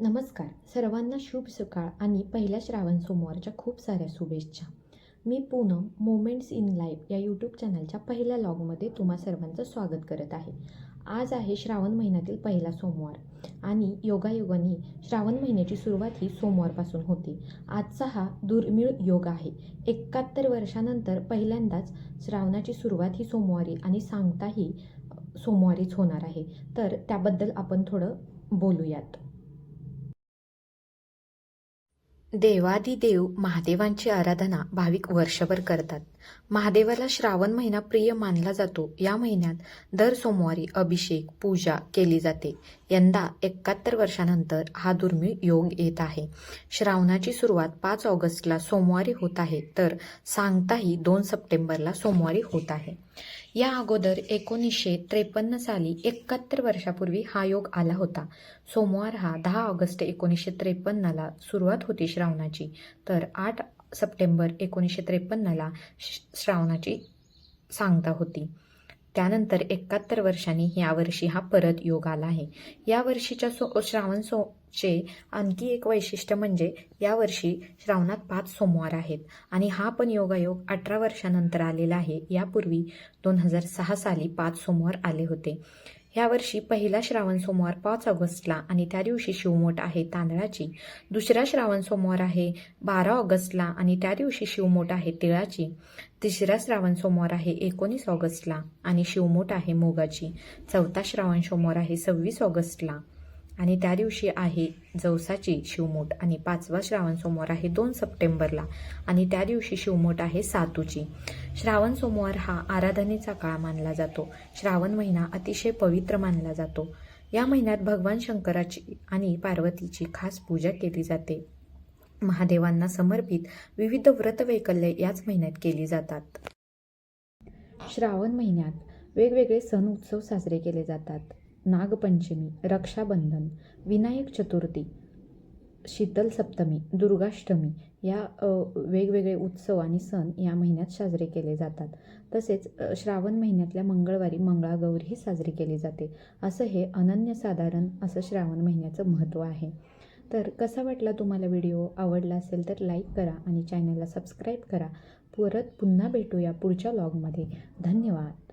नमस्कार. सर्वांना शुभ सकाळ आणि पहिल्या श्रावण सोमवारच्या खूप साऱ्या शुभेच्छा. मी पूनम मोमेंट्स इन लाईफ या यूट्यूब चॅनलच्या पहिल्या लॉगमध्ये तुम्हा सर्वांचं स्वागत करत आहे. आज आहे श्रावण महिन्यातील पहिला सोमवार आणि योगायोगाने श्रावण महिन्याची सुरुवात ही सोमवारपासून होते. आजचा हा दुर्मिळ योग आहे. 71 वर्षानंतर पहिल्यांदाच श्रावणाची सुरुवात ही सोमवारी आणि सांगताही सोमवारीच होणार आहे. तर त्याबद्दल आपण थोडं बोलूयात. देवादिदेव महादेवांची आराधना भाविक वर्षभर करतात. महादेवाला श्रावण महिना प्रिय मानला जातो. या महिन्यात दर सोमवारी अभिषेक पूजा केली जाते. यंदा 71 वर्षानंतर हा दुर्मिळ योग येत आहे. श्रावणाची सुरुवात 5 ऑगस्टला सोमवारी होत आहे, तर सांगताही 2 सप्टेंबरला सोमवारी होत आहे. या अगोदर 1953 साली 71 वर्षापूर्वी हा योग आला होता. सोमवार हा 10 ऑगस्ट 1953ला सुरुवात होती श्रावणाची, तर 8 सप्टेंबर 1953ला श्रावणाची सांगता होती. त्यानंतर 71 वर्षांनी यावर्षी हा परत योग आला आहे. या वर्षीच्या श्रावणचे आणखी एक वैशिष्ट्य म्हणजे यावर्षी श्रावणात 5 सोमवार आहेत आणि हा पण योगायोग 18 वर्षानंतर आलेला आहे. यापूर्वी 2006 साली 5 सोमवार आले होते. यावर्षी पहिला श्रावण सोमवार 5 ऑगस्टला आणि त्या दिवशी शिवमोठ आहे तांदळाची. दुसरा श्रावण सोमवार आहे 12 ऑगस्टला आणि त्या दिवशी शिवमोठ आहे तिळाची. तिसरा श्रावण सोमवार आहे 19 ऑगस्टला आणि शिवमोठ आहे मुगाची. चौथा श्रावण सोमवार आहे 26 ऑगस्टला आणि त्या दिवशी आहे जवसाची शिवमोठ. आणि 5वा श्रावण सोमवार आहे 2 सप्टेंबरला आणि त्या दिवशी शिवमोठ आहे सातूची. श्रावण सोमवार हा आराधनेचा काळ मानला जातो. श्रावण महिना अतिशय पवित्र मानला जातो. या महिन्यात भगवान शंकराची आणि पार्वतीची खास पूजा केली जाते. महादेवांना समर्पित विविध व्रतवैकल्ये याच महिन्यात केली जातात. श्रावण महिन्यात वेगवेगळे सण उत्सव साजरे केले जातात. नागपंचमी, रक्षाबंधन, विनायक चतुर्थी, शीतल सप्तमी, दुर्गाष्टमी या वेगवेगळे उत्सव आणि सण या महिन्यात साजरे केले जातात. तसेच श्रावण महिन्यातल्या मंगळवारी मंगळागौरही साजरी केली जाते. असं हे अनन्यसाधारण असं श्रावण महिन्याचं महत्त्व आहे. तर कसा वाटला तुम्हाला व्हिडिओ? आवडला असेल तर लाईक करा आणि चॅनलला सबस्क्राईब करा. परत पुन्हा भेटूया पुढच्या व्लॉगमध्ये. धन्यवाद.